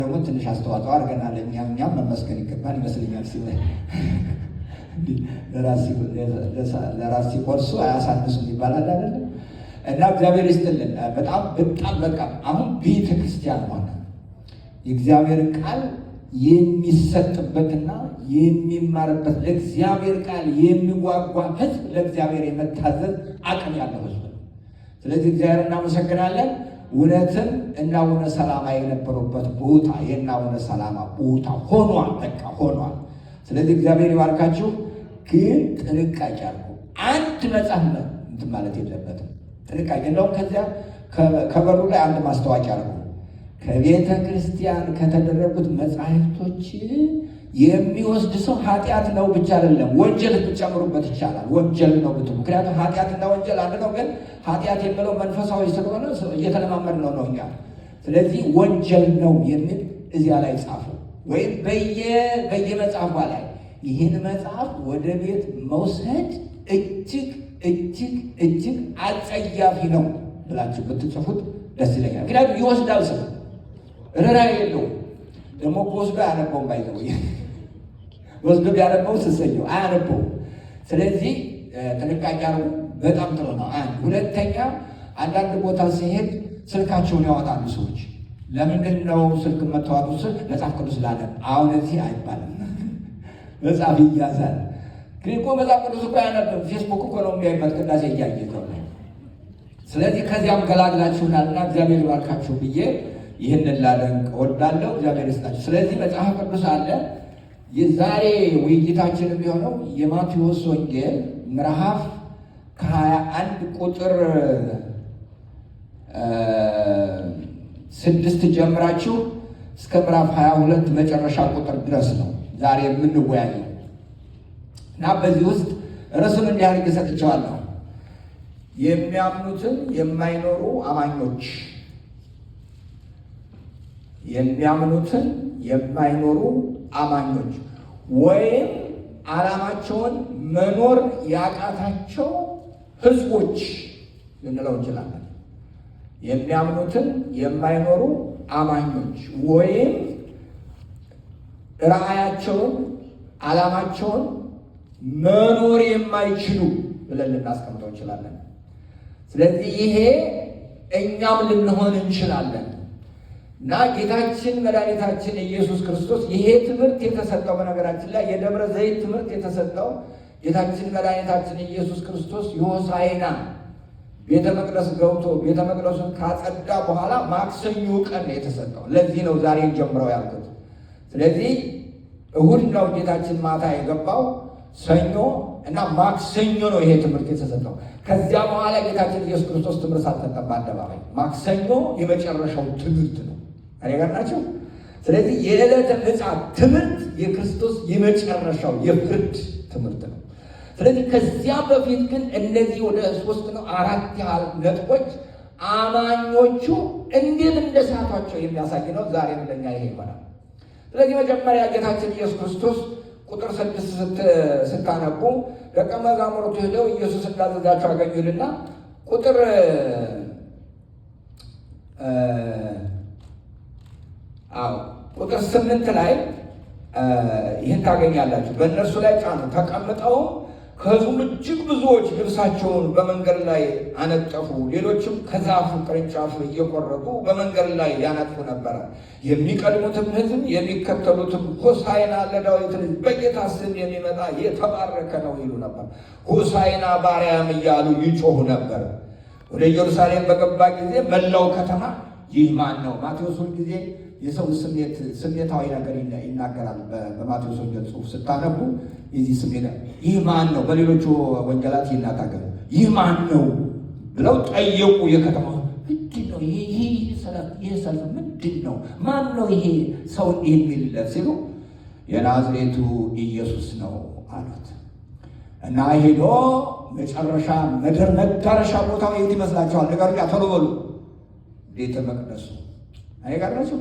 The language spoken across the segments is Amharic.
ደግሞ ትንሽ አስተዋጽኦ አድርገናል። እኛም መመስገን ይገባል ይመስለኛል። ለራስ ሲቆርሱ አያሳንሱም ይባላል አይደለ? እና እግዚአብሔር ይስጥልን። በጣም በቃ አሁን ቤተ ክርስቲያን ሆነ የእግዚአብሔር ቃል የሚሰጥበትና የሚማርበት ለእግዚአብሔር ቃል የሚጓጓ ሕዝብ ለእግዚአብሔር የመታዘዝ አቅም ያለው ሕዝብ ነው። ስለዚህ እግዚአብሔር እናመሰግናለን። እውነትን እና አቡነ ሰላማ የነበሩበት ቦታ የእነ አቡነ ሰላማ ቦታ ሆኗል። በቃ ሆኗል። ስለዚህ እግዚአብሔር ይባርካችሁ። ግን ጥንቃቄ አድርጉ። አንድ መጽሐፍ ነው እንትን ማለት የለበትም። ጥንቃቄ እንደውም ከዚያ ከበሩ ላይ አንድ ማስታወቂያ አድርጉ። ከቤተ ክርስቲያን ከተደረጉት መጽሐፍቶች የሚወስድ ሰው ኃጢአት ነው ብቻ አይደለም ወንጀል ብትጨምሩበት ይቻላል። ወንጀል ነው ብትሉ፣ ምክንያቱም ኃጢአትና ወንጀል አንድ ነው። ግን ኃጢአት የሚለው መንፈሳዊ ስለሆነ እየተለማመድ ነው እኛ። ስለዚህ ወንጀል ነው የሚል እዚያ ላይ ጻፉ፣ ወይም በየመጽሐፏ ላይ ይህን መጽሐፍ ወደ ቤት መውሰድ እጅግ እጅግ እጅግ አጸያፊ ነው ብላችሁ ብትጽፉት ደስ ይለኛል። ምክንያቱም ይወስዳል ሰው ርኅራኄ የለውም። ደግሞ ወስዶ አያነበውም። ባይዘው ወስዶ ቢያነበው ስሰየው አያነበውም። ስለዚህ ጥንቃቄ አድርጉ። በጣም ጥሩ ነው። አንድ ሁለተኛ፣ አንዳንድ ቦታ ሲሄድ ስልካቸውን ያወጣሉ ሰዎች። ለምንድን ነው ስልክ መተዋጡ? ስል መጽሐፍ ቅዱስ ላነብ። አሁን እዚህ አይባልም፣ መጽሐፍ ይያዛል። ግን እኮ መጽሐፍ ቅዱስ እኮ አያነብም። ፌስቡክ እኮ ነው የሚያይበት ቅዳሴ እያየ ነው። ስለዚህ ከዚያም ገላግላችሁናልና እግዚአብሔር ይባርካችሁ ብዬ ይህንን ላደንቅ እወዳለሁ። እግዚአብሔር ይስጣችሁ። ስለዚህ መጽሐፍ ቅዱስ አለ። የዛሬ ውይይታችን የሚሆነው የማቴዎስ ወንጌል ምዕራፍ ከ21 ቁጥር 6 ጀምራችሁ እስከ ምዕራፍ 22 መጨረሻ ቁጥር ድረስ ነው ዛሬ የምንወያየው እና በዚህ ውስጥ ርዕሱን እንዲህ አድርጌ ሰጥቼዋለሁ። የሚያምኑትን የማይኖሩ አማኞች፣ የሚያምኑትን የማይኖሩ አማኞች ወይም ዓላማቸውን መኖር ያቃታቸው ሕዝቦች ልንለው እንችላለን። የሚያምኑትን የማይኖሩ አማኞች ወይም ራዕያቸውን ዓላማቸውን መኖር የማይችሉ ብለን ልናስቀምጠው እንችላለን። ስለዚህ ይሄ እኛም ልንሆን እንችላለን እና ጌታችን መድኃኒታችን ኢየሱስ ክርስቶስ ይሄ ትምህርት የተሰጠው በነገራችን ላይ የደብረ ዘይት ትምህርት የተሰጠው ጌታችን መድኃኒታችን ኢየሱስ ክርስቶስ የሆሳዕና ቤተ መቅደስ ገብቶ ቤተ መቅደሱን ካጸዳ በኋላ ማክሰኞ ቀን ነው የተሰጠው። ለዚህ ነው ዛሬ ጀምረው ያልኩት። ስለዚህ እሁድ ነው ጌታችን ማታ የገባው፣ ሰኞ እና ማክሰኞ ነው ይሄ ትምህርት የተሰጠው። ከዚያ በኋላ ጌታችን ኢየሱስ ክርስቶስ ትምህርት አልሰጠም በአደባባይ። ማክሰኞ የመጨረሻው ትምህርት ነው። እኔ ጋር ናቸው። ስለዚህ የዕለተ ምጽአት ትምህርት የክርስቶስ የመጨረሻው የፍርድ ትምህርት ነው። ስለዚህ ከዚያ በፊት ግን እነዚህ ወደ 3 ነው 4 ያህል ነጥቦች አማኞቹ እንዴት እንደሳቷቸው የሚያሳይ ነው። ዛሬ እንደኛ ይሄ ይሆናል። ስለዚህ መጀመሪያ ጌታችን ኢየሱስ ክርስቶስ ቁጥር 6 ስታነቡ ደቀ መዛሙርቱ ሄደው ኢየሱስ እንዳዘዛቸው አገኙልና ቁጥር 8 ላይ ይህን ታገኛላችሁ። በእነርሱ ላይ ጫኑ። ተቀምጠው ከሕዝቡ እጅግ ብዙዎች ልብሳቸውን በመንገድ ላይ አነጠፉ። ሌሎችም ከዛፉ ቅርንጫፍ እየቆረጡ በመንገድ ላይ ያነጥፉ ነበረ። የሚቀድሙትም ሕዝብ የሚከተሉትም ሆሳዕና ለዳዊት ልጅ በጌታ ስም የሚመጣ የተባረከ ነው ይሉ ነበር። ሆሳዕና በአርያም እያሉ ይጮሁ ነበር። ወደ ኢየሩሳሌም በገባ ጊዜ መላው ከተማ ይህ ማን ነው? ማቴዎስ ሁልጊዜ የሰው ስሜታዊ ነገር ይናገራል። በማቴዎስ ወንጌል ጽሑፍ ስታነቡ የዚህ ስሜት ይህ ማን ነው? በሌሎቹ ወንጌላት ይናገራል። ይህ ማን ነው ብለው ጠየቁ። የከተማ ምንድን ነው ይህ ሰልፍ ምንድን ነው? ማን ነው ይሄ ሰው የሚልለት ሲሉ የናዝሬቱ ኢየሱስ ነው አሉት። እና ሄዶ መዳረሻ ቦታው የት ይመስላችኋል? ንገሩኝ፣ ቶሎ በሉ። ቤተ መቅደሱ አይጋራችሁ።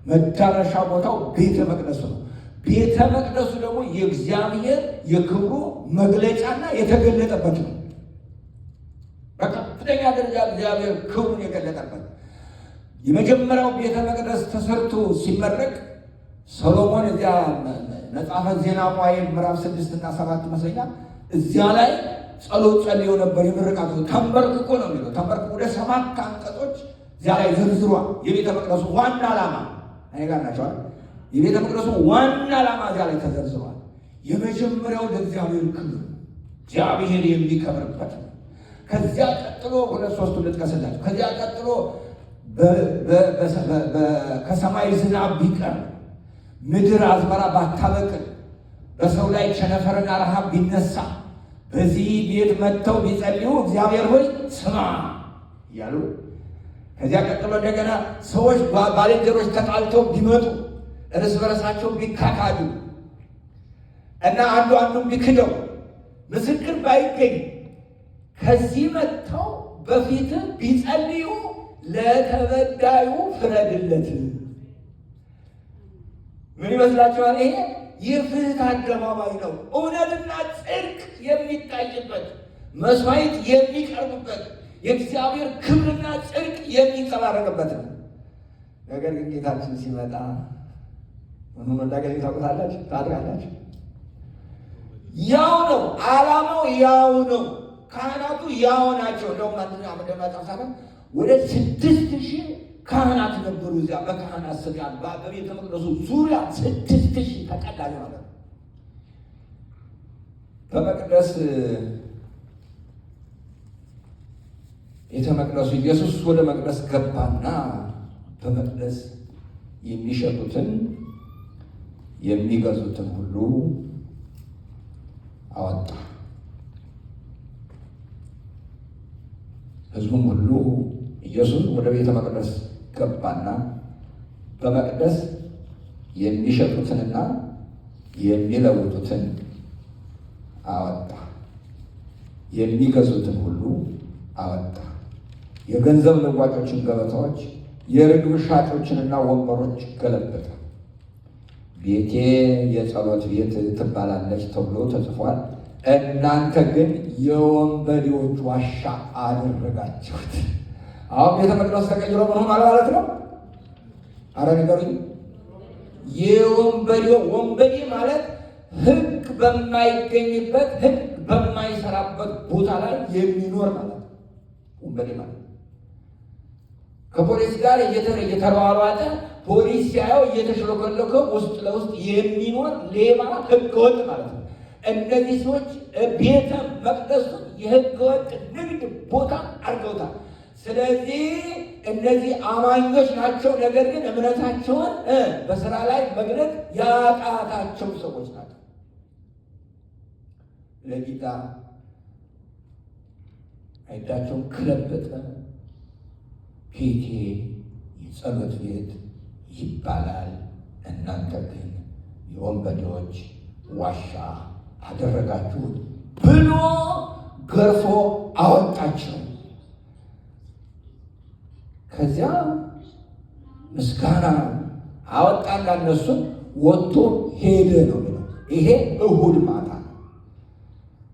መዳረሻ ቦታው ቤተ መቅደሱ ነው። ቤተ መቅደሱ ደግሞ የእግዚአብሔር የክብሩ መግለጫና የተገለጠበት ነው። በከፍተኛ ደረጃ እግዚአብሔር ክብሩን የገለጠበት የመጀመሪያው ቤተ መቅደስ ተሰርቶ ሲመረቅ ሰሎሞን እዚያ መጽሐፈ ዜና መዋዕል ምዕራፍ 6 እና 7 ይመስለኛል እዚያ ላይ ጸሎት ጸልዮ ነበር። የምርቃቱ ተንበርክኮ ነው የሚለው። ተንበርክኮ ወደ 7 አንቀጾች እዚያ ላይ ዘርዝሯል። የቤተ መቅደሱ ዋና ዓላማ እኔ ጋር ናቸዋል። የቤተ መቅደሱ ዋና ዓላማ እዚያ ላይ ተዘርዝሯል። የመጀመሪያው ለእግዚአብሔር ክብር እግዚአብሔር የሚከብርበት ነው። ከዚያ ቀጥሎ 2-3 ልጥቀስላችሁ። ከዚያ ቀጥሎ ከሰማይ ዝናብ ቢቀር ምድር አዝመራ ባታበቅል በሰው ላይ ቸነፈርና ረሃብ ቢነሳ በዚህ ቤት መጥተው ቢጸልዩ እግዚአብሔር ሆይ ስማ እያሉ ከዚያ ቀጥሎ እንደገና ሰዎች ባልንጀሮች ተጣልተው ቢመጡ እርስ በርሳቸው ቢካካዱ እና አንዱ አንዱን ቢክደው ምስክር ባይገኝ ከዚህ መጥተው በፊት ቢጸልዩ ለተበዳዩ ፍረድለት። ምን ይመስላችኋል? ይሄ የፍትህ አደባባይ ነው። እውነትና ጽድቅ የሚታይበት፣ መስዋዕት የሚቀርብበት፣ የእግዚአብሔር ክብርና ጽድቅ የሚንጸባረቅበት ነው። ነገር ግን ጌታችን ሲመጣ ምንም እንዳገኝ ታውቁታላችሁ፣ ታድራላችሁ። ያው ነው ዓላማው፣ ያው ነው። ካህናቱ ያው ናቸው። እንደውም አንደኛ ወደ 6,000 ካህናት ነበሩ እዚያ በካህናት ስር ያሉ በቤተ መቅደሱ ዙሪያ 6,000 ተቀዳሚ ማለት ነው። በመቅደስ ቤተ መቅደሱ ኢየሱስ ወደ መቅደስ ገባና በመቅደስ የሚሸጡትን የሚገዙትን ሁሉ አወጣ። ሕዝቡም ሁሉ ኢየሱስ ወደ ቤተ መቅደስ ገባና በመቅደስ የሚሸጡትንና የሚለውጡትን አወጣ። የሚገዙትን ሁሉ አወጣ። የገንዘብ ለዋጮችን ገበታዎች፣ የርግብ ሻጮችንና ወንበሮች ገለበጠ። ቤቴ የጸሎት ቤት ትባላለች ተብሎ ተጽፏል፣ እናንተ ግን የወንበዴዎች ዋሻ አደረጋችሁት። አሁን ቤተ መቅደስ ተቀይሮ ምን ሆኗል ማለት ነው? አረ ንገሩኝ። ወንበዴ ማለት ሕግ በማይገኝበት ሕግ በማይሰራበት ቦታ ላይ የሚኖር ማለት ነው። ወንበዴ ማለት ከፖሊስ ጋር እየተሯሯጠ ፖሊስ ሲያየው እየተሽሎከለከ ውስጥ ለውስጥ የሚኖር ሌባ ሕገወጥ ማለት ነው። እነዚህ ሰዎች ቤተ መቅደሱን የሕገወጥ ንግድ ቦታ አድርገውታል። ስለዚህ እነዚህ አማኞች ናቸው፣ ነገር ግን እምነታቸውን በስራ ላይ መግለጥ ያቃታቸው ሰዎች ናቸው። ለጌታ አይዳቸውን ከለበጠ። ቤቴ የጸሎት ቤት ይባላል፣ እናንተ ግን የወንበዴዎች ዋሻ አደረጋችሁት ብሎ ገርፎ አወጣቸው። ከዚያ ምስጋና አወጣና እነሱን ወጥቶ ሄደ ነው። ይሄ እሁድ ማታ ነው።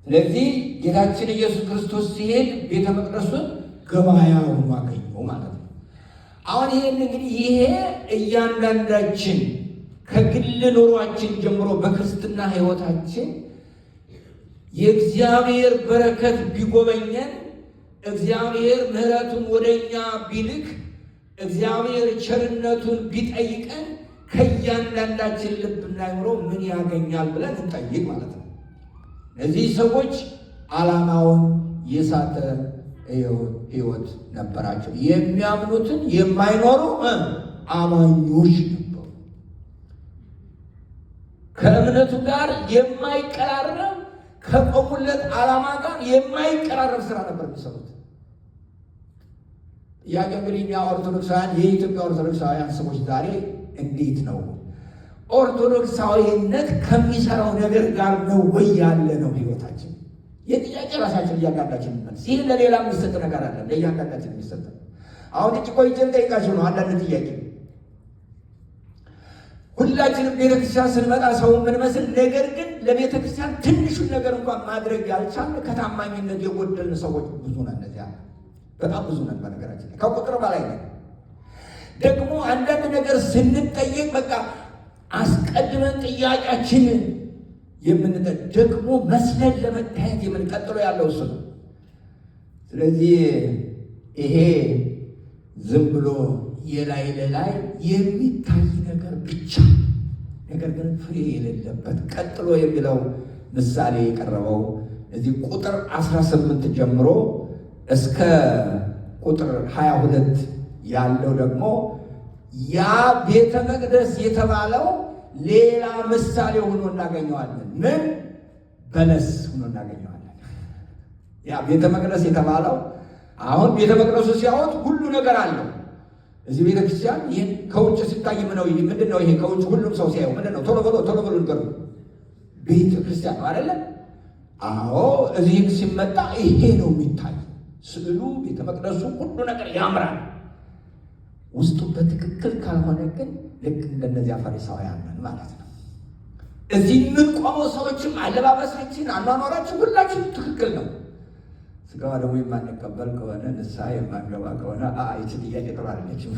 ስለዚህ ጌታችን ኢየሱስ ክርስቶስ ሲሄድ ቤተ መቅደሱን ገበያውን አገኘው ማለት ነው። አሁን ይሄን እንግዲህ ይሄ እያንዳንዳችን ከግል ኑሯችን ጀምሮ በክርስትና ሕይወታችን የእግዚአብሔር በረከት ቢጎበኘን፣ እግዚአብሔር ምሕረቱን ወደኛ ቢልክ፣ እግዚአብሔር ቸርነቱን ቢጠይቀን ከእያንዳንዳችን ልብና አእምሮ ምን ያገኛል ብለን እንጠይቅ ማለት ነው። እነዚህ ሰዎች ዓላማውን የሳተ ሕይወት ነበራቸው። የሚያምኑትን የማይኖሩ አማኞች ነበሩ። ከእምነቱ ጋር የማይቀራረብ ከቆሙለት ዓላማ ጋር የማይቀራረብ ስራ ነበር የሚሰሩት። ጥያቄ እንግዲህ እኛ ኦርቶዶክሳውያን የኢትዮጵያ ኦርቶዶክሳውያን ሰዎች ዛሬ እንዴት ነው? ኦርቶዶክሳዊነት ከሚሰራው ነገር ጋር ነው ወይ ያለ ነው ህይወታችን? የጥያቄ ራሳችን እያንዳንዳችን የሚመልስ ይህ ለሌላ የሚሰጥ ነገር አለ፣ ለእያንዳንዳችን የሚሰጥ። አሁን እጭ ቆይቼን ጠይቃችሁ ነው አንዳንድ ጥያቄ። ሁላችንም ቤተክርስቲያን ስንመጣ ሰው የምንመስል፣ ነገር ግን ለቤተክርስቲያን ትንሹን ነገር እንኳን ማድረግ ያልቻልን ከታማኝነት የጎደልን ሰዎች ብዙ ነን። እነዚያ በጣም ብዙ ነን። በነገራችን ከቁጥር በላይ ነን። ደግሞ አንዳንድ ነገር ስንጠየቅ በቃ አስቀድመን ጥያቄያችንን ደግሞ መስለን ለመታየት የምንቀጥለው ያለው እሱ ነው። ስለዚህ ይሄ ዝም ብሎ የላይ ለላይ የሚታይ ነገር ብቻ ነገር ግን ፍሬ የሌለበት ቀጥሎ የሚለው ምሳሌ የቀረበው እዚህ ቁጥር 18 ጀምሮ እስከ ቁጥር 22 ያለው ደግሞ ያ ቤተ መቅደስ የተባለው ሌላ ምሳሌ ሆኖ እናገኘዋለን። ምን በለስ ሆኖ እናገኘዋለን። ያ ቤተ መቅደስ የተባለው አሁን ቤተ መቅደሱ ሲያወጥ ሁሉ ነገር አለው። እዚህ ቤተ ክርስቲያን ይህን ከውጭ ሲታይ ምንድን ነው? ይሄ ከውጭ ሁሉም ሰው ሲያየው ምንድን ነው? ቶሎ ብሎ ንገሩ። ቤተ ክርስቲያን ነው አይደለም? አዎ፣ እዚህ ሲመጣ ይሄ ነው የሚታይ። ስዕሉ፣ ቤተ መቅደሱ፣ ሁሉ ነገር ያምራል። ውስጡ በትክክል ካልሆነ ግን ልክ እንደነዚያ ፈሪሳውያን ማለት ነው። እዚህ የምንቆመው ሰዎችም አለባበሳችን፣ አኗኗራችን ሁላችን ትክክል ነው። ስጋዋ ደግሞ የማንቀበል ከሆነ ንስሐ የማንገባ ከሆነ ይቺ ጥያቄ ጥሩ አይደለችም።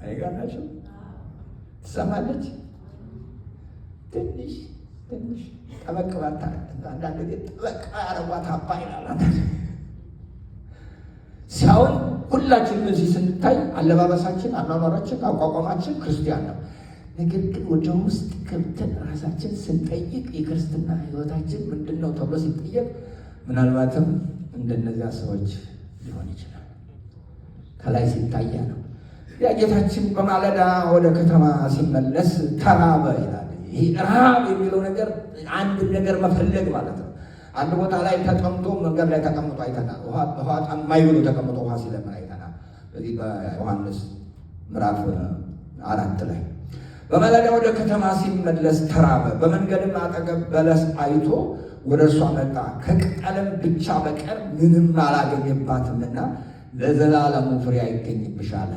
አይጋናቸው ትሰማለች። ትንሽ ጠበቅ ባታ አንዳንድ ጊዜ ጠበቅ ያረጓት አባ ይላል ሲያውን ሁላችንም እዚህ ስንታይ አለባበሳችን፣ አኗኗራችን፣ አቋቋማችን ክርስቲያን ነው። ነገር ግን ወደ ውስጥ ገብተን ራሳችን ስንጠይቅ የክርስትና ሕይወታችን ምንድን ነው ተብሎ ሲጠየቅ ምናልባትም እንደነዚያ ሰዎች ሊሆን ይችላል። ከላይ ሲታያ ነው። ያ ጌታችን በማለዳ ወደ ከተማ ሲመለስ ተራበ ይላል። ይህ ረሃብ የሚለው ነገር አንድ ነገር መፈለግ ማለት ነው። አንድ ቦታ ላይ ተቀምጦ መንገድ ላይ ተቀምጦ አይተናል። ውሃ ጠማኝ ብሎ ተቀምጦ ውሃ ሲለምን አይተናል። በዚህ በዮሐንስ ምዕራፍ 4 ላይ በማለዳ ወደ ከተማ ሲመለስ ተራበ። በመንገድም አጠገብ በለስ አይቶ ወደ እርሷ መጣ። ከቅጠልም ብቻ በቀር ምንም አላገኘባትምና ለዘላለሙ ፍሬ አይገኝብሽ አለ።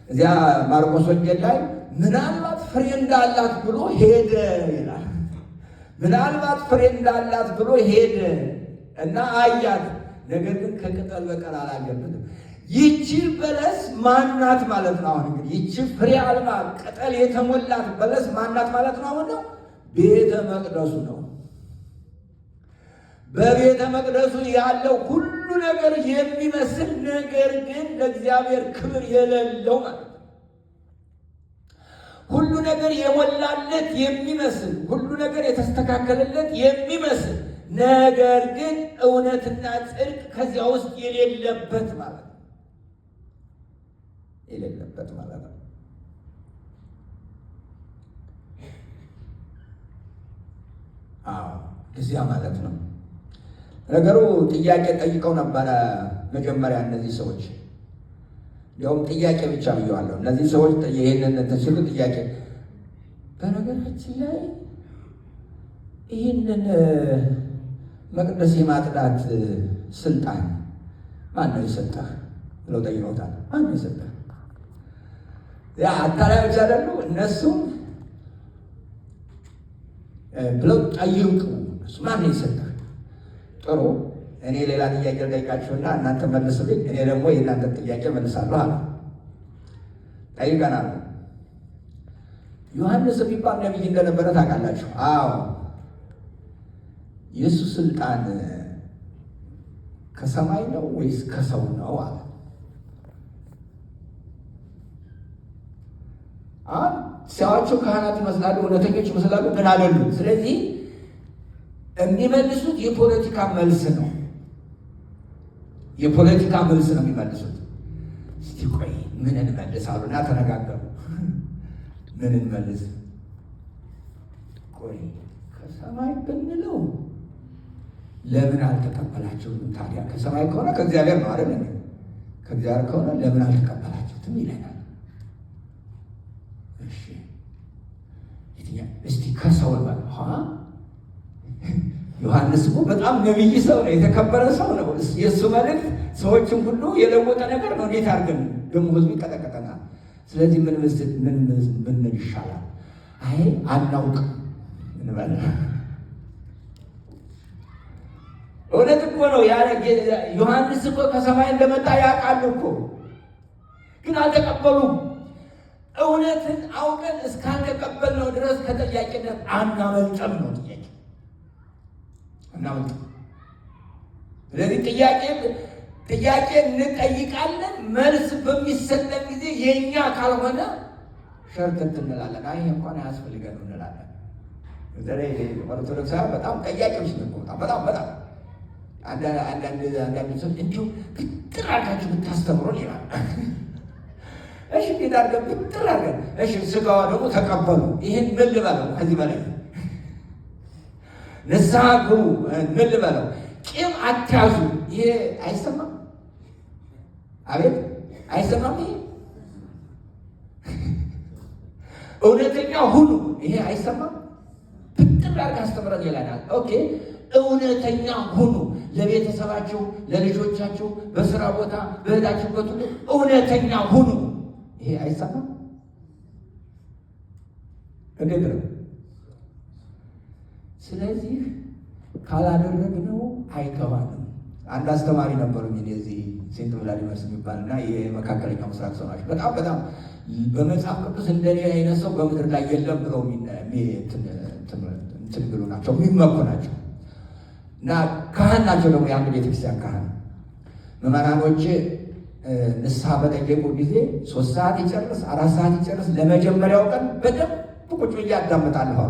እዚያ ማርቆስ ወንጌል ላይ ምናልባት ፍሬ እንዳላት ብሎ ሄደ ይላል። ምናልባት ፍሬ እንዳላት ብሎ ሄደ እና አያት። ነገር ግን ከቅጠል በቀር አላገኘም። ይቺ በለስ ማናት ማለት ነው? አሁን እንግዲህ ይቺ ፍሬ አልባ ቅጠል የተሞላት በለስ ማናት ማለት ነው? አሁን ነው ቤተ መቅደሱ ነው። በቤተ መቅደሱ ያለው ሁሉ ነገር የሚመስል ነገር ግን ለእግዚአብሔር ክብር የሌለው ማለት ነው። ሁሉ ነገር የሞላለት የሚመስል ሁሉ ነገር የተስተካከለለት የሚመስል ነገር ግን እውነትና ጽድቅ ከዚያ ውስጥ የሌለበት ማለት ነው። የሌለበት ማለት ነው። እዚያ ማለት ነው። ነገሩ ጥያቄ ጠይቀው ነበረ መጀመሪያ እነዚህ ሰዎች። እንዲያውም ጥያቄ ብቻ ብየዋለሁ። እነዚህ ሰዎች ይህንን ተችሉ ጥያቄ። በነገራችን ላይ ይህንን መቅደስ የማጽዳት ስልጣን ማን ነው የሰጠህ ብለው ጠይቀውታል። ማን ነው የሰጠህ? ያ አታላዮች አይደሉ እነሱም ብለው ጠይቁ። እሱ ማን ነው የሰጠህ? ጥሩ፣ እኔ ሌላ ጥያቄ ጠይቃችሁና እናንተ መልሱልኝ፣ እኔ ደግሞ የእናንተ ጥያቄ መልሳለሁ አለ። ጠይቀናል። ዮሐንስ የሚባል ነቢይ እንደነበረ ታውቃላችሁ? አዎ። የእሱ ስልጣን ከሰማይ ነው ወይስ ከሰው ነው አለ። ሲያዋቸው ካህናት ይመስላሉ፣ እውነተኞች ይመስላሉ፣ ግን አይደሉም። ስለዚህ የሚመልሱት የፖለቲካ መልስ ነው። የፖለቲካ መልስ ነው የሚመልሱት። እስቲ ቆይ ምን እንመልስ አሉና ተነጋገሩ። ምን እንመልስ? ቆይ ከሰማይ ብንለው ለምን አልተቀበላችሁም ታዲያ? ከሰማይ ከሆነ ከእግዚአብሔር ነው አይደል? ከእግዚአብሔር ከሆነ ለምን አልተቀበላችሁትም ይለናል። እሺ እስቲ ከሰው በል ዮሐንስ እኮ በጣም ነቢይ ሰው ነው፣ የተከበረ ሰው ነው። የእሱ መልእክት ሰዎችን ሁሉ የለወጠ ነገር ነው። እንዴት አድርገን ደግሞ ህዝቡ ይቀጠቀጠናል። ስለዚህ ምን ይሻላል? አይ አናውቅም እንበል። እውነት እኮ ነው። ዮሐንስ እኮ ከሰማይ እንደመጣ ያውቃሉ እኮ፣ ግን አልተቀበሉም። እውነትን አውቀን እስካልተቀበልነው ድረስ ከጥያቄነት አናመልጥም ነው ጥያቄ፣ አናመልጥም። ስለዚህ ጥያቄ እንጠይቃለን። መልስ በሚሰጠን ጊዜ የእኛ ካልሆነ ሸርተት እንላለን። አይ እንኳን አያስፈልገን እንላለን። በተለይ ኦርቶዶክሳውያን በጣም ጠያቂዎች ነው። በጣም አንዳንድ ሰው እንዲሁ ብጥር አድርጋችሁ ብታስተምሩን ይላል። እሺ እንዴት አድርገን ብጥር አድርገን፣ እሺ ስጋዋ ደግሞ ተቀበሉ። ይህን ምን ልበለው? ከዚህ በላይ ንስሐ ግቡ። ምን ልበለው? ቂም አትያዙ። ይሄ አይሰማም? አቤት አይሰማም? ይሄ እውነተኛ ሁኑ። ይሄ አይሰማም? ብጥር አድርገህ አስተምረን ይላል። ኦኬ እውነተኛ ሁኑ። ለቤተሰባችሁ፣ ለልጆቻችሁ፣ በስራ ቦታ በሄዳችሁበት ሁሉ እውነተኛ ሁኑ። ይሄ አይሰማም? እንዴት ነው? ስለዚህ ካላደረግነው አይገባንም። አንድ አስተማሪ ነበሩኝ እዚህ ሴንት ቭላዲመርስ የሚባልና የመካከለኛው ምስራቅ ሰው ናቸው። በጣም በመጽሐፍ ቅዱስ እንደኔ አይነት ሰው በምድር ላይ የለም ብለው እንትን ብሎ ናቸው፣ የሚመኩ ናቸው። እና ካህን ናቸው ደግሞ የአንድ ቤተክርስቲያን ካህን። ምዕመናኖች ንስሐ በጠየቁ ጊዜ 3 ሰዓት ይጨርስ 4 ሰዓት ይጨርስ ለመጀመሪያው ቀን በደንብ ቁጭ ብዬ አዳምጣለሁ።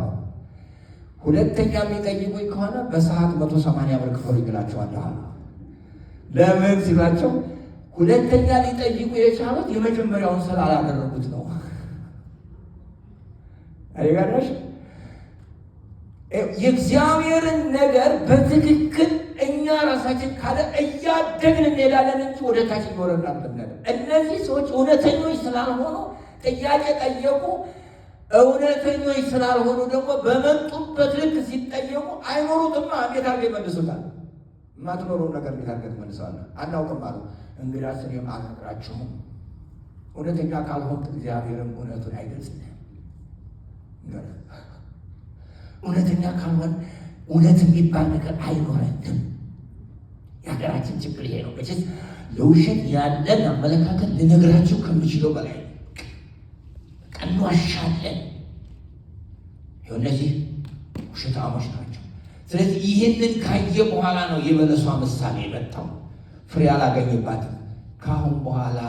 ሁለተኛ የሚጠይቁኝ ከሆነ በሰዓት 180 ብር ክፈሉ ይላቸዋለሁ። ለምን ሲሏቸው ሁለተኛ ሊጠይቁ የቻሉት የመጀመሪያውን ስላላደረጉት ነው። አይጋራሽ የእግዚአብሔርን ነገር በትክክል እኛ ራሳችን ካለ እያደግን እንሄዳለን እንጂ ወደ ታች እየወረድን አንሄድም። እነዚህ ሰዎች እውነተኞች ስላልሆኑ ጥያቄ ጠየቁ። እውነተኞች ስላልሆኑ ደግሞ በመጡበት ልክ ሲጠየቁ አይኖሩትማ። እንዴት አድርገው ይመልሱታል? የማትኖረውን ነገር እንዴት አድርገው ትመልሰዋለህ? አናውቅም አሉ። እንግዲያስ እኔም አልነግራችሁም። እውነተኛ ካልሆንክ እግዚአብሔርም እውነቱን አይገልጽልህም። እውነተኛ ካልሆን እውነት የሚባል ነገር አይኖረንም። የሀገራችን ችግር ይሄ ነው። መቼስ ለውሸት ያለን አመለካከት ልነግራችሁ ከምችለው በላይ እንዋሻለን። እነዚህ ውሸታሞች ናቸው። ስለዚህ ይህንን ካየ በኋላ ነው የበለሷ ምሳሌ የመጣው። ፍሬ አላገኝባትም። ከአሁን በኋላ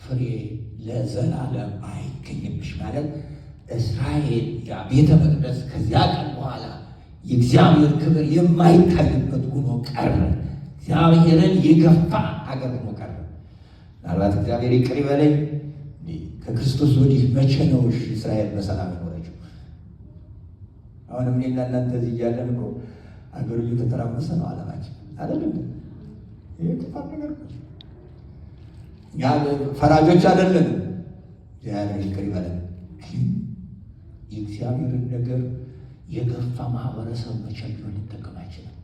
ፍሬ ለዘላለም አይገኝብሽ ማለት እስራኤል ያ ቤተ መቅደስ ከዚያ ቀን በኋላ የእግዚአብሔር ክብር የማይታይበት ሆኖ ቀረ። እግዚአብሔርን የገፋ አገር ሆኖ ቀረ። ምናልባት እግዚአብሔር ይቅር ይበለኝ፣ ከክርስቶስ ወዲህ መቼ ነው እስራኤል በሰላም የኖረችው? አሁንም እኔና እናንተ እዚህ እያለን እኮ አገሩ እየተተራመሰ ነው ዓለማችን አይደለም። ይህ ክፋት ነገር እኛ ፈራጆች አይደለን። እግዚአብሔር ይቅር ይበለን። የእግዚአብሔርን ነገር የገፋ ማህበረሰብ መቼም ቢሆን ሊጠቀም አይችልም።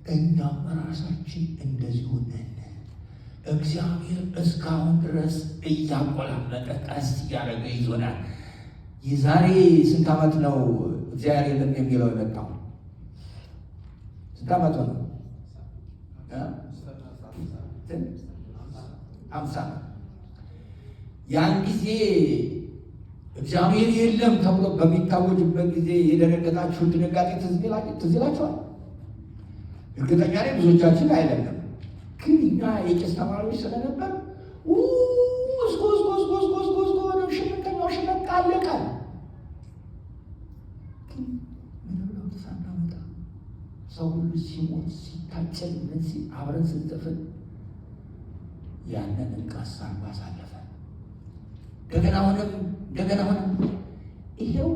እኛም ራሳችን እንደዚሁ ነን። እግዚአብሔር እስካሁን ድረስ እያቆላመጠ ቀስ እያደረገ ይዞናል። የዛሬ ስንት ዓመት ነው እግዚአብሔር የለም የሚለው የመጣው? ስንት ዓመት ነው? 50 ነው። ያን ጊዜ እግዚአብሔር የለም ተብሎ በሚታወጅበት ጊዜ የደነገጣችሁ ድንጋጤ ትዝ ይላችኋል? እርግጠኛ ነኝ ብዙዎቻችን አይደለም፣ ግን እኛ የቄስ ተማሪዎች ስለነበር ሽምቀኛው ሽመቃ አለቃል። ምንም ለውጥ ሳናመጣ ሰው ሁሉ ሲሞት ሲታጨል ምን አብረን ስንዘፍን ያንን እንቃሳ ባሳለፈ እንደገና አሁንም ይሄው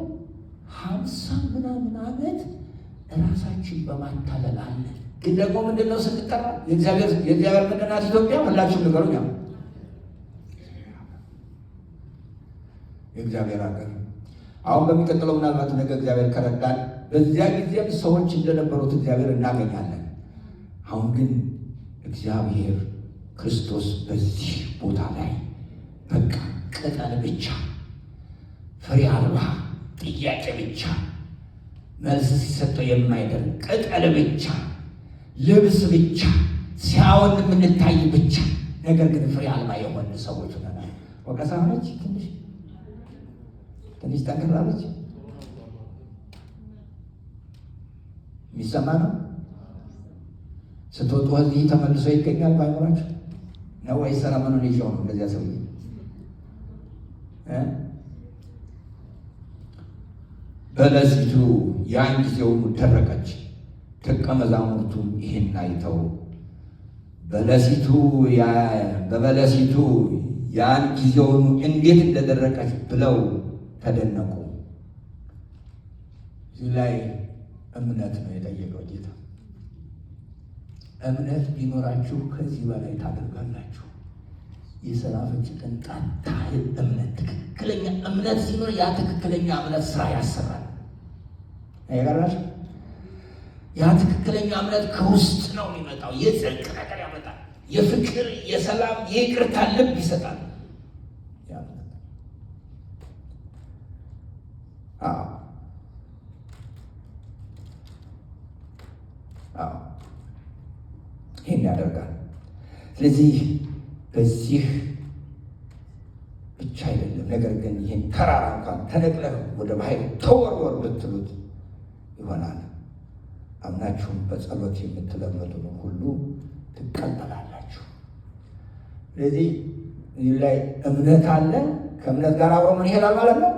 50 ምናምን ዓመት ራሳችን በማታለል አለ። ግን ደግሞ ምንድነው ስንጠራ የእግዚአብሔር ምድርናት ኢትዮጵያ ሁላችሁም ንገሩኝ። የእግዚአብሔር ሀገር አሁን በሚቀጥለው ምናልባት ነገ እግዚአብሔር ከረዳን በዚያ ጊዜም ሰዎች እንደነበሩት እግዚአብሔር እናገኛለን። አሁን ግን እግዚአብሔር ክርስቶስ በዚህ ቦታ ላይ በቃ ቅጠል ብቻ ፍሬ አልባ ጥያቄ ብቻ መልስ ሲሰጠው የማይደርግ ቅጠል ብቻ ልብስ ብቻ ሲያወን የምንታይ ብቻ፣ ነገር ግን ፍሬ አልባ የሆን ሰዎች ሆነናል። ወቀሳ ሆነች፣ ትንሽ ጠንክራለች። የሚሰማ ነው። ስትወጡ እዚህ ተመልሶ ይገኛል ባይኖራችሁ ነው ወይ? ሰለሞንን ይዤው ነው እንደዚያ ሰውዬ በለሲቱ ያን ጊዜውኑ ደረቀች። ደቀ መዛሙርቱም ይህን አይተው በበለሲቱ ያን ጊዜውኑ እንዴት እንደደረቀች ብለው ተደነቁ። እዚህ ላይ እምነት ነው የጠየቀው ጌታ። እምነት ቢኖራችሁ ከዚህ በላይ ታደርጋላችሁ። የሰናፍጭ ቅንጣት ታህል እምነት፣ ትክክለኛ እምነት ሲኖር ያ ትክክለኛ እምነት ስራ ያሰራል። አይገራሽ? ያ ትክክለኛ እምነት ከውስጥ ነው የሚመጣው። የጽድቅ ነገር ያመጣል። የፍቅር፣ የሰላም፣ የይቅርታ ልብ ይሰጣል። ይህን ያደርጋል። ስለዚህ በዚህ ብቻ አይደለም፣ ነገር ግን ይህን ተራራ እንኳን ተነቅለህ ወደ ባህር ተወርወር ብትሉት ይሆናል። አምናችሁም በጸሎት የምትለመዱን ሁሉ ትቀበላላችሁ። ስለዚህ ይህ ላይ እምነት አለ። ከእምነት ጋር አብሮ ምን ይሄዳል ማለት ነው?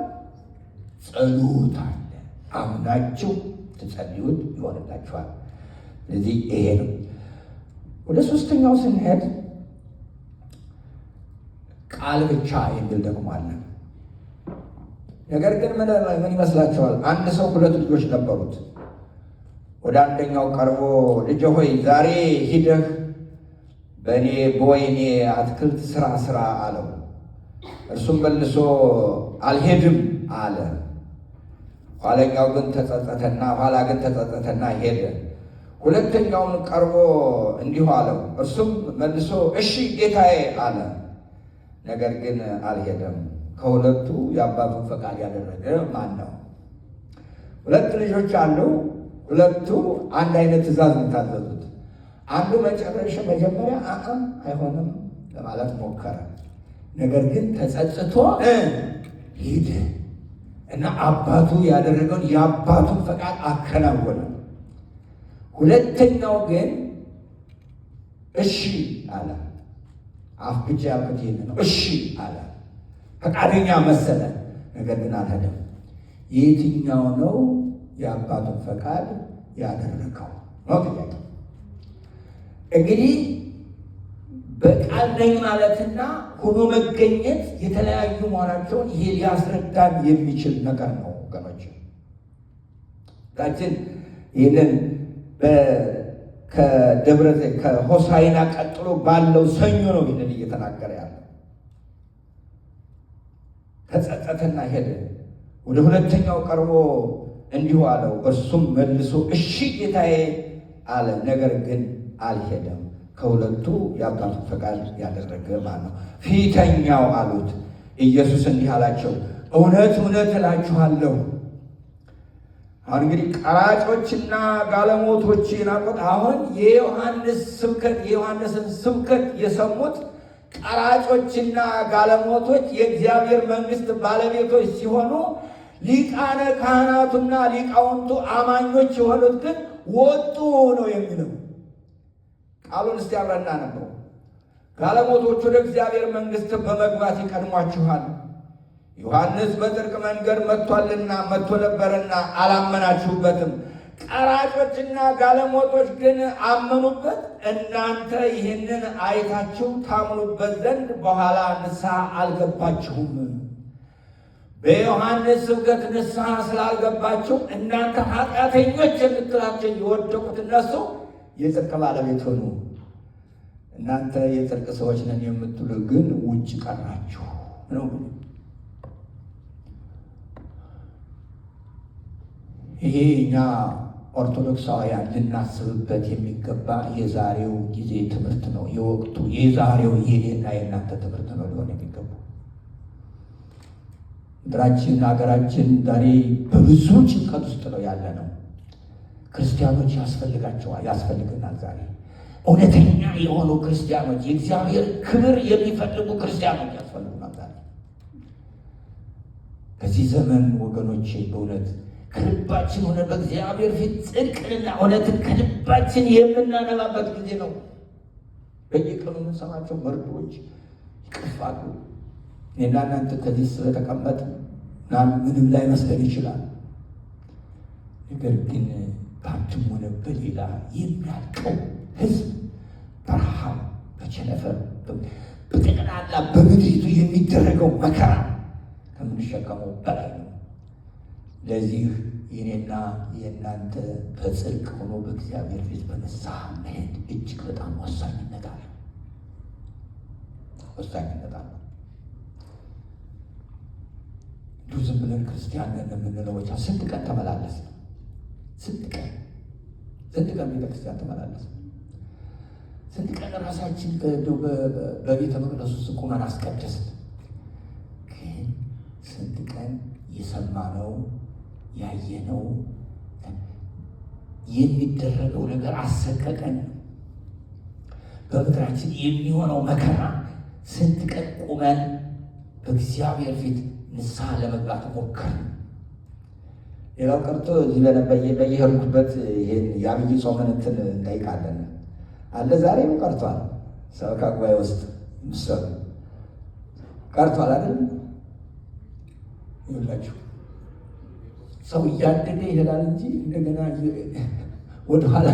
ጸሎት አለ። አምናችሁ ትጸልዩት ይሆንላችኋል። ስለዚህ ይሄ ነው። ወደ ሶስተኛው ስንሄድ ቃል ብቻ የሚል ደግሞ አለ። ነገር ግን ምን ይመስላችኋል? አንድ ሰው 2 ልጆች ነበሩት። ወደ አንደኛው ቀርቦ ልጄ ሆይ ዛሬ ሂደህ በወይኔ አትክልት ስራ አለው። እርሱም መልሶ አልሄድም አለ። ኋላ ግን ተጸጸተና ሄደ። ሁለተኛውን ቀርቦ እንዲሁ አለው። እርሱም መልሶ እሺ ጌታዬ አለ። ነገር ግን አልሄደም። ከሁለቱ የአባቱን ፈቃድ ያደረገ ማን ነው? 2 ልጆች አሉ። ሁለቱ አንድ አይነት ትእዛዝ ነው የታዘዙት። አንዱ መጀመሪያ አይሆንም ለማለት ሞከረ። ነገር ግን ተጸጽቶ ሄደ እና አባቱ ያደረገውን የአባቱን ፈቃድ አከናወነ። ሁለተኛው ግን እሺ አለ። አፍ ብቻ ያልኩት ይህን ነው። እሺ አለ፣ ፈቃደኛ መሰለ። ነገር ግን አልሄደም። የትኛው ነው የአባቱን ፈቃድ ያደረገው ነው ጥያቄው። እንግዲህ በቃል ነኝ ማለትና ሆኖ መገኘት የተለያዩ መሆናቸውን ይሄ ሊያስረዳን የሚችል ነገር ነው ወገኖች። ታችን ይህንን ከደብረ ዘይት ከሆሳዕና ቀጥሎ ባለው ሰኞ ነው ይህንን እየተናገረ ያለው። ተጸጸተና ሄደ። ወደ ሁለተኛው ቀርቦ እንዲሁ አለው። እርሱም መልሶ እሺ ጌታዬ አለ። ነገር ግን አልሄደም። ከሁለቱ የአባቱ ፈቃድ ያደረገ ማን ነው? ፊተኛው አሉት። ኢየሱስ እንዲህ አላቸው፣ እውነት እውነት እላችኋለሁ። አሁን እንግዲህ ቀራጮችና ጋለሞቶች ናቁት። አሁን የዮሐንስን ስብከት የሰሙት ቀራጮችና ጋለሞቶች የእግዚአብሔር መንግሥት ባለቤቶች ሲሆኑ ሊቃነ ካህናቱና ሊቃውንቱ አማኞች የሆኑት ግን ወጡ ነው የሚለው። ቃሉን እስቲ አብረና ነበሩ። ጋለሞቶች ወደ እግዚአብሔር መንግሥት በመግባት ይቀድሟችኋል። ዮሐንስ በጽድቅ መንገድ መጥቶ ነበርና አላመናችሁበትም። ቀራጮችና ጋለሞቶች ግን አመኑበት። እናንተ ይህንን አይታችሁ ታምኑበት ዘንድ በኋላ ንስሐ አልገባችሁም። በዮሐንስ ስብከት ንስሐ ስላልገባችሁ እናንተ ኃጢአተኞች የምትላቸው የወደቁት እነሱ የጽድቅ ባለቤት ሆኑ። እናንተ የጽድቅ ሰዎች ነን የምትሉ ግን ውጭ ቀራችሁ ነው። ይሄ እኛ ኦርቶዶክሳውያን ልናስብበት የሚገባ የዛሬው ጊዜ ትምህርት ነው። የወቅቱ የዛሬው የኔና የእናንተ ትምህርት ነው ሊሆን የሚገባው። ምድራችን ሀገራችን ዛሬ በብዙ ጭንቀት ውስጥ ነው ያለ ነው። ክርስቲያኖች ያስፈልገናል ዛሬ እውነተኛ የሆኑ ክርስቲያኖች፣ የእግዚአብሔር ክብር የሚፈልጉ ክርስቲያኖች ያስፈልጉናል ዛሬ። በዚህ ዘመን ወገኖቼ በእውነት ከልባችን ሆነ በእግዚአብሔር ፊት ጽድቅንና እውነትን ከልባችን የምናነባበት ጊዜ ነው። በየቀኑ የምንሰማቸው መርዶች ይቀፋሉ። እኔና እናንተ ከዚህ ስለተቀመጥ ምንም ላይ መስለን ይችላል። ነገር ግን በአንድም ሆነ በሌላ የሚያልቀው ሕዝብ በረሃብ፣ በቸነፈር፣ በጠቅላላ በምድሪቱ የሚደረገው መከራ ከምንሸከመው በላይ ነው። ለዚህ የኔና የእናንተ በጽድቅ ሆኖ በእግዚአብሔር ፊት በንስሐ መሄድ እጅግ በጣም ወሳኝነት አለው። እንዲሁ ዝም ብለን ክርስቲያን ነን የምንለው ብቻ ስንት ቀን ተመላለስ ነው? ስንት ቀን ቤተክርስቲያን ተመላለስ? ስንት ቀን ራሳችን በቤተ መቅደሱ ውስጥ ቁመን አስቀደስን? ግን ስንት ቀን የሰማነው ያየነው የሚደረገው ነገር አሰቀቀን። በምድራችን የሚሆነው መከራ ስንት ቀን ቁመን በእግዚአብሔር ፊት ንስሐ ለመግባት ሞከርን። ሌላው ቀርቶ እዚህ በየሄድኩበት ይሄን የአብይ ጾምን እንትን እንጠይቃለን አለ። ዛሬም ቀርቷል። ሰበካ ጉባኤ ውስጥ ምሰሉ ቀርቷል አይደል? ይኸውላችሁ ሰው እያደገ ይሄዳል እንጂ እንደገና ወደኋላ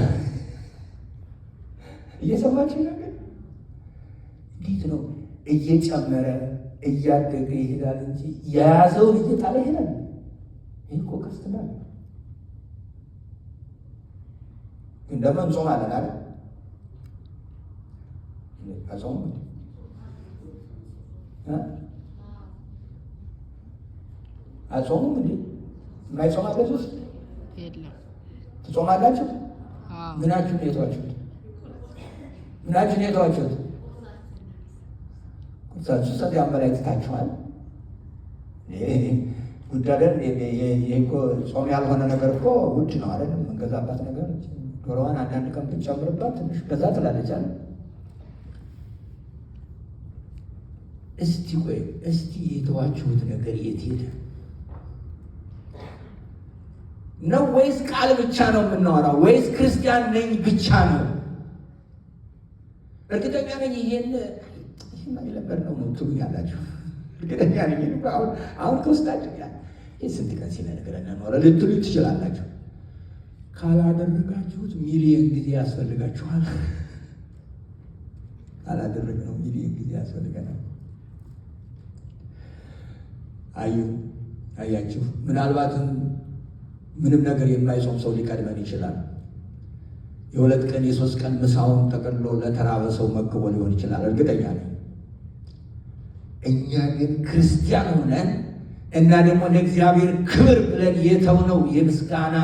እየሰማችሁ ነገር እንዴት ነው? እየጨመረ እያደገ ይሄዳል እንጂ የያዘውን እየጣለ ይሄዳል። ይህ እኮ ክርስትና ነው። እንደምን እንጾማለን አይደል? አጾም አጾሙም እንዴ የማይጾም አለ? ውስጥ ትጾማላችሁ? ምናችሁን የተዋችሁት? ቁርሳችሁ ሰት ያመላክታችኋል። ጉዳደን ይሄ ጾም ያልሆነ ነገር እኮ ውድ ነው አይደል? የምንገዛባት ነገር ዶሮዋን አንዳንድ ቀን ብንጨምርባት ትንሽ በዛ ትላለች አለ። እስቲ የተዋችሁት ነገር የት ሄደ ነው? ወይስ ቃል ብቻ ነው የምናወራው? ወይስ ክርስቲያን ነኝ ብቻ ነው? እርግጠኛ ነኝ ይሄን የለበር ነው ትሉኝ ያላችሁ። እርግጠኛ ነኝ አሁን ከውስጣችሁ ይህ ስንት ቀን ሲነግረን ኖረ ልትሉ ትችላላችሁ። ካላደረጋችሁት ሚሊየን ጊዜ ያስፈልጋችኋል። ካላደረግነው ሚሊየን ጊዜ ያስፈልገናል። አያችሁ፣ ምናልባትም ምንም ነገር የማይጾም ሰው ሊቀድመን ይችላል። የ2 ቀን የ3 ቀን ምሳውን ጠቅልሎ ለተራበ ሰው መግቦ ሊሆን ይችላል። እርግጠኛ ነኝ። እኛ ግን ክርስቲያን ሆነን እና ደግሞ ለእግዚአብሔር ክብር ብለን የተውነው የምስጋና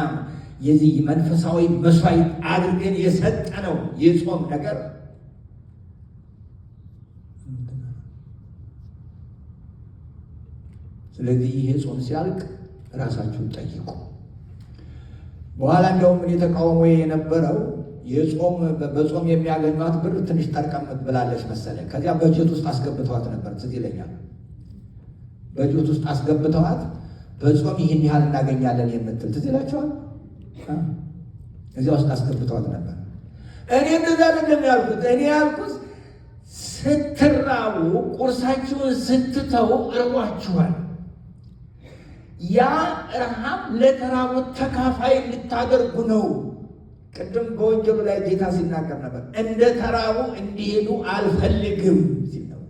የዚህ መንፈሳዊ መስዋዕት አድርገን የሰጠነው የጾም ነገር ስለዚህ ይሄ ጾም ሲያልቅ ራሳችሁን ጠይቁ። በኋላ እንደውም የተቃውሞ የነበረው በጾም የሚያገኟት ብር ትንሽ ጠርቀምት ብላለች መሰለኝ። ከዚያ በጀት ውስጥ አስገብተዋት ነበር። ትዝ ይለኛል። በጀት ውስጥ አስገብተዋት በጾም ይህን ያህል እናገኛለን የምትል ትዝ ይላቸዋል። እዚያ ውስጥ አስገብተዋት ነበር። እኔ እንደዛ አይደለም ያልኩት። እኔ ያልኩት ስትራቡ ቁርሳችሁን ስትተው እርቧችኋል። ያ ረሃብ ለተራቡት ተካፋይ እንድታደርጉ ነው። ቅድም በወንጌሉ ላይ ጌታ ሲናገር ነበር፣ እንደ ተራቡ እንዲሄዱ አልፈልግም ሲል ነው።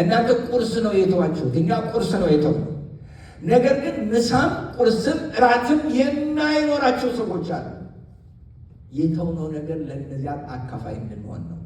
እናንተ ቁርስ ነው የተዋችሁት፣ እኛ ቁርስ ነው የተውነው። ነገር ግን ምሳም ቁርስም እራትም የማይኖራቸው ሰዎች አሉ። የተውነው ነገር ለእነዚያ አካፋይ እንድንሆን ነው።